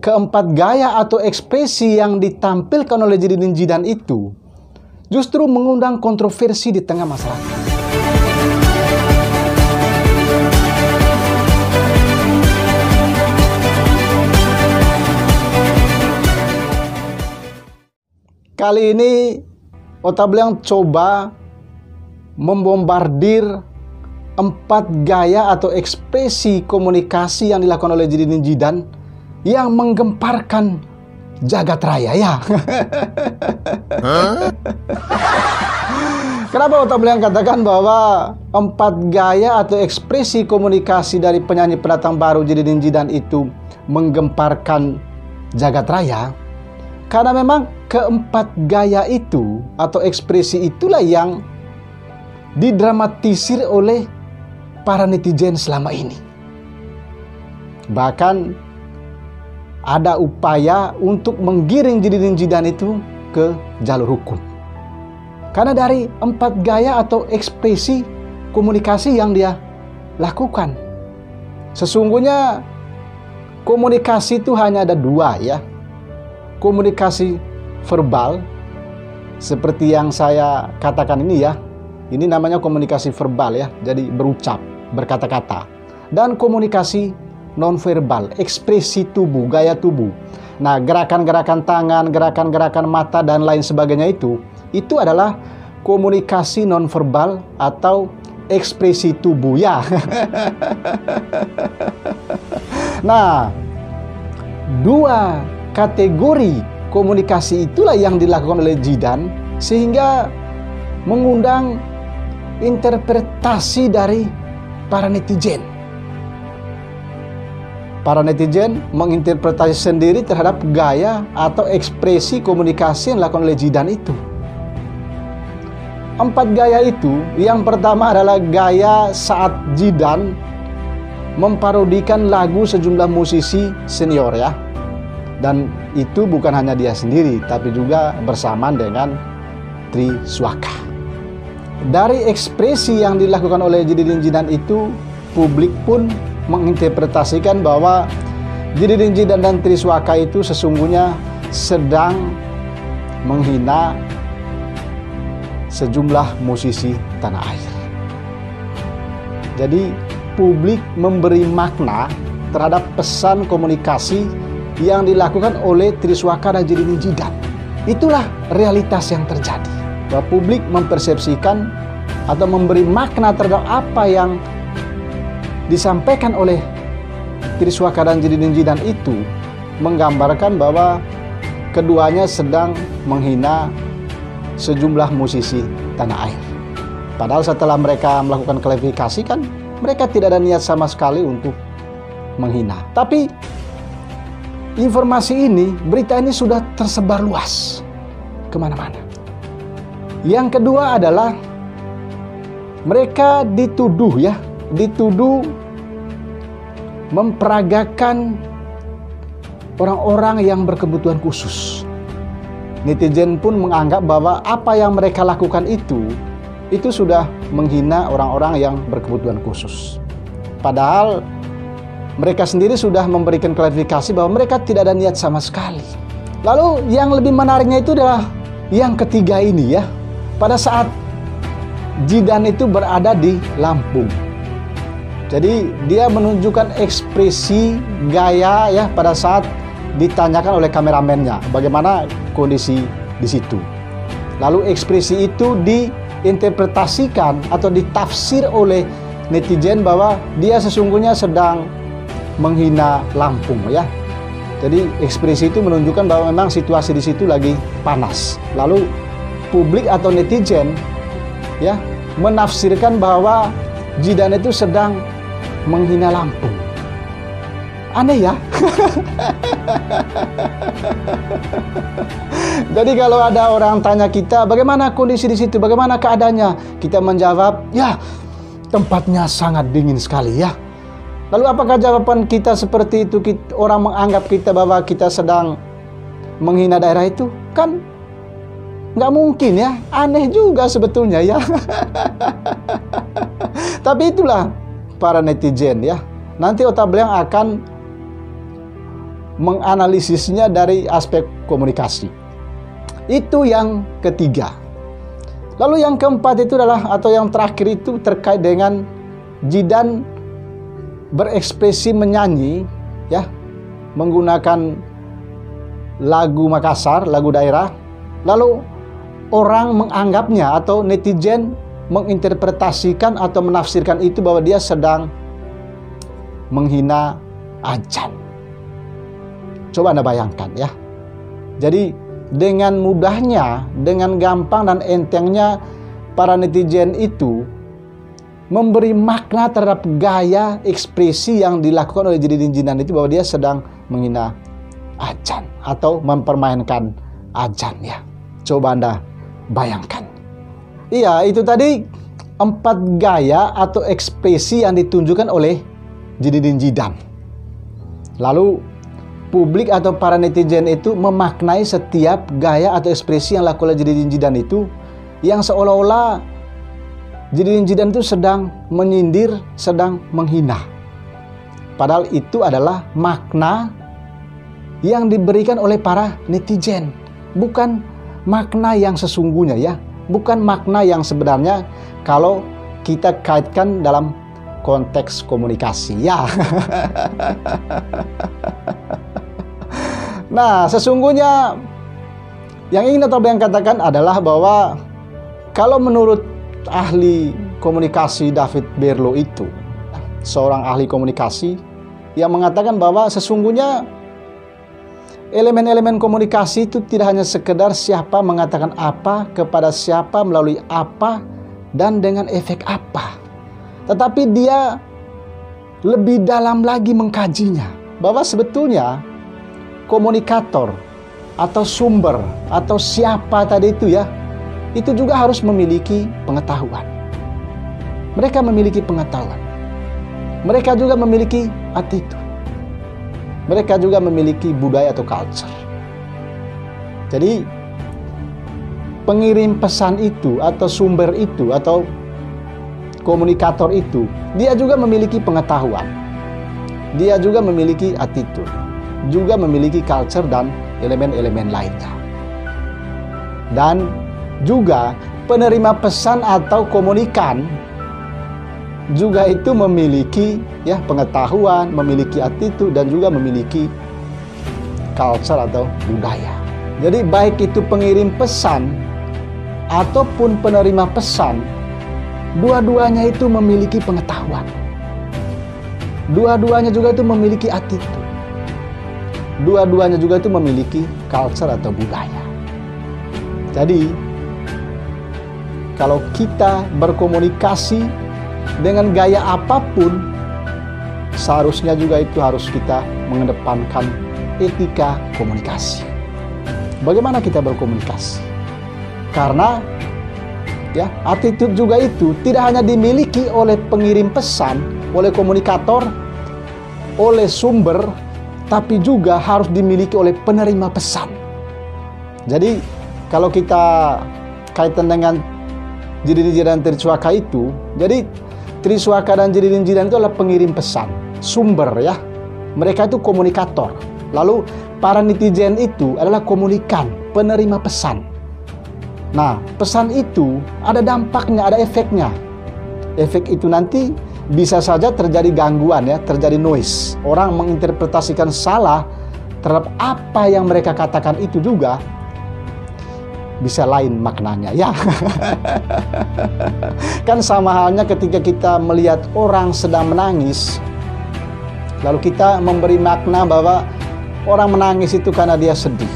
keempat gaya atau ekspresi yang ditampilkan oleh Zidane Zidane itu justru mengundang kontroversi di tengah masyarakat. Kali ini Otabliang coba membombardir 4 gaya atau ekspresi komunikasi yang dilakukan oleh Zidane Zidane yang menggemparkan jagat raya ya. Kenapa Otabliang katakan bahwa 4 gaya atau ekspresi komunikasi dari penyanyi pendatang baru Zidane Zidane itu menggemparkan jagat raya? Karena memang keempat gaya itu atau ekspresi itulah yang didramatisir oleh para netizen selama ini. Bahkan ada upaya untuk menggiring Zidane Zidane itu ke jalur hukum. Karena dari 4 gaya atau ekspresi komunikasi yang dia lakukan. Sesungguhnya komunikasi itu hanya ada 2 ya. Komunikasi verbal seperti yang saya katakan ini ya. Ini namanya komunikasi verbal ya. Jadi berucap, berkata-kata. Dan komunikasi nonverbal, ekspresi tubuh, gaya tubuh. Nah, gerakan-gerakan tangan, gerakan-gerakan mata dan lain sebagainya itu adalah komunikasi nonverbal atau ekspresi tubuh ya. Nah, 2 kategori komunikasi itulah yang dilakukan oleh Zidane sehingga mengundang interpretasi dari para netizen. Para netizen menginterpretasi sendiri terhadap gaya atau ekspresi komunikasi yang dilakukan oleh Zidane itu. 4 gaya itu, yang pertama adalah gaya saat Zidane memparodikan lagu sejumlah musisi senior ya. Dan itu bukan hanya dia sendiri, tapi juga bersamaan dengan Triswaka. Dari ekspresi yang dilakukan oleh Zidane Zidane itu, publik pun menginterpretasikan bahwa Zidane Zidane dan Triswaka itu sesungguhnya sedang menghina sejumlah musisi tanah air. Jadi publik memberi makna terhadap pesan komunikasi yang dilakukan oleh Triswaka dan Zidane Zidane. Itulah realitas yang terjadi. Bahwa publik mempersepsikan atau memberi makna terhadap apa yang disampaikan oleh Triswaka dan Zidane Zidane itu menggambarkan bahwa keduanya sedang menghina sejumlah musisi tanah air. Padahal setelah mereka melakukan klarifikasi kan mereka tidak ada niat sama sekali untuk menghina. Tapi informasi ini, berita ini sudah tersebar luas kemana-mana. Yang kedua adalah mereka dituduh memperagakan orang-orang yang berkebutuhan khusus. Netizen pun menganggap bahwa apa yang mereka lakukan itu sudah menghina orang-orang yang berkebutuhan khusus. Padahal mereka sendiri sudah memberikan klarifikasi bahwa mereka tidak ada niat sama sekali. Lalu yang lebih menariknya itu adalah yang ketiga ini ya. Pada saat Zidane itu berada di Lampung. Jadi dia menunjukkan ekspresi gaya ya pada saat ditanyakan oleh kameramennya bagaimana kondisi di situ. Lalu ekspresi itu diinterpretasikan atau ditafsir oleh netizen bahwa dia sesungguhnya sedang menghina Lampung ya. Jadi ekspresi itu menunjukkan bahwa memang situasi di situ lagi panas. Lalu publik atau netizen ya menafsirkan bahwa Zidane itu sedang menghina Lampung. Aneh ya. Jadi kalau ada orang tanya kita bagaimana kondisi di situ, bagaimana keadaannya, kita menjawab ya tempatnya sangat dingin sekali ya. Lalu apakah jawaban kita seperti itu? Orang menganggap kita bahwa kita sedang menghina daerah itu? Kan nggak mungkin ya. Aneh juga sebetulnya ya. Tapi itulah para netizen ya. Nanti Otabliang akan menganalisisnya dari aspek komunikasi. Itu yang ketiga. Lalu yang keempat itu adalah, atau yang terakhir itu terkait dengan Zidan berekspresi menyanyi, ya, menggunakan lagu Makassar, lagu daerah. Lalu orang menganggapnya atau netizen menginterpretasikan atau menafsirkan itu bahwa dia sedang menghina azan. Coba Anda bayangkan ya. Jadi dengan mudahnya, dengan gampang dan entengnya para netizen itu memberi makna terhadap gaya ekspresi yang dilakukan oleh Zidane Zidan itu bahwa dia sedang menghina azan atau mempermainkan azan ya. Coba Anda bayangkan. Iya, itu tadi 4 gaya atau ekspresi yang ditunjukkan oleh Zidane Zidan. Lalu publik atau para netizen itu memaknai setiap gaya atau ekspresi yang dilakukan oleh Zidane Zidan itu yang seolah-olah Zidane Zidan itu sedang menyindir, sedang menghina. Padahal itu adalah makna yang diberikan oleh para netizen, bukan makna yang sesungguhnya ya. Bukan makna yang sebenarnya kalau kita kaitkan dalam konteks komunikasi ya. Nah, sesungguhnya yang ingin Dr. Brian katakan adalah bahwa kalau menurut ahli komunikasi David Berlo itu, seorang ahli komunikasi yang mengatakan bahwa sesungguhnya elemen-elemen komunikasi itu tidak hanya sekedar siapa mengatakan apa kepada siapa melalui apa dan dengan efek apa, tetapi dia lebih dalam lagi mengkajinya, bahwa sebetulnya komunikator atau sumber atau siapa tadi itu ya, itu juga harus memiliki pengetahuan. Mereka memiliki pengetahuan, mereka juga memiliki attitude, mereka juga memiliki budaya atau culture. Jadi pengirim pesan itu atau sumber itu atau komunikator itu, dia juga memiliki pengetahuan, dia juga memiliki attitude, juga memiliki culture dan elemen-elemen lainnya. Dan juga penerima pesan atau komunikan juga itu memiliki ya pengetahuan, memiliki attitude dan juga memiliki culture atau budaya. Jadi baik itu pengirim pesan ataupun penerima pesan, dua-duanya itu memiliki pengetahuan. Dua-duanya juga itu memiliki attitude. Dua-duanya juga itu memiliki culture atau budaya. Jadi kalau kita berkomunikasi dengan gaya apapun, seharusnya juga itu harus kita mengedepankan etika komunikasi. Bagaimana kita berkomunikasi? Karena ya, attitude juga itu tidak hanya dimiliki oleh pengirim pesan, oleh komunikator, oleh sumber, tapi juga harus dimiliki oleh penerima pesan. Jadi kalau kita kaitan dengan Zidane Zidan Triswaka itu, jadi Triswaka dan Zidane Zidan itu adalah pengirim pesan, sumber ya. Mereka itu komunikator. Lalu para netizen itu adalah komunikan, penerima pesan. Nah, pesan itu ada dampaknya, ada efeknya. Efek itu nanti bisa saja terjadi gangguan ya, terjadi noise. Orang menginterpretasikan salah terhadap apa yang mereka katakan itu juga bisa lain maknanya ya. Kan sama halnya ketika kita melihat orang sedang menangis, lalu kita memberi makna bahwa orang menangis itu karena dia sedih,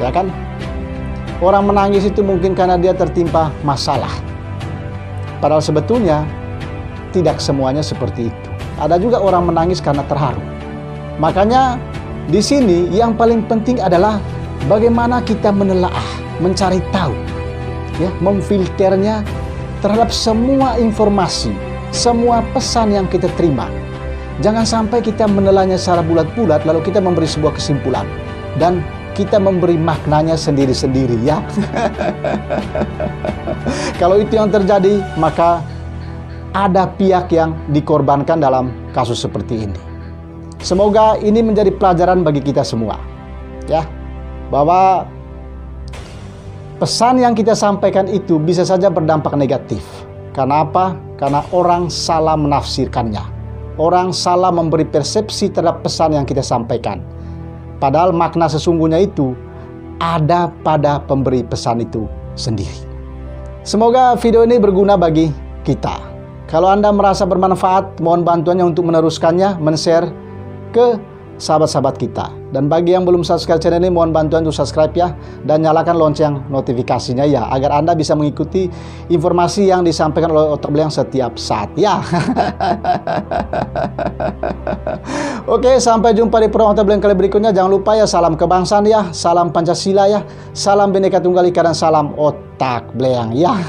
ya kan? Orang menangis itu mungkin karena dia tertimpa masalah. Padahal sebetulnya tidak semuanya seperti itu. Ada juga orang menangis karena terharu. Makanya di sini yang paling penting adalah bagaimana kita menelaah, mencari tahu, ya, memfilternya terhadap semua informasi, semua pesan yang kita terima. Jangan sampai kita menelahnya secara bulat-bulat lalu kita memberi sebuah kesimpulan dan kita memberi maknanya sendiri-sendiri ya. Kalau itu yang terjadi, maka ada pihak yang dikorbankan dalam kasus seperti ini. Semoga ini menjadi pelajaran bagi kita semua, ya, bahwa pesan yang kita sampaikan itu bisa saja berdampak negatif. Karena apa? Karena orang salah menafsirkannya. Orang salah memberi persepsi terhadap pesan yang kita sampaikan. Padahal makna sesungguhnya itu ada pada pemberi pesan itu sendiri. Semoga video ini berguna bagi kita. Kalau Anda merasa bermanfaat, mohon bantuannya untuk meneruskannya, men-share ke sahabat-sahabat kita. Dan bagi yang belum subscribe channel ini, mohon bantuan untuk subscribe ya, dan nyalakan lonceng notifikasinya ya, agar Anda bisa mengikuti informasi yang disampaikan oleh Otak Belayang setiap saat ya. Oke, sampai jumpa di program Otak Belayang kali berikutnya. Jangan lupa ya, salam kebangsaan ya, salam Pancasila ya, salam Bhinneka Tunggal Ika, dan salam Otak Belayang ya.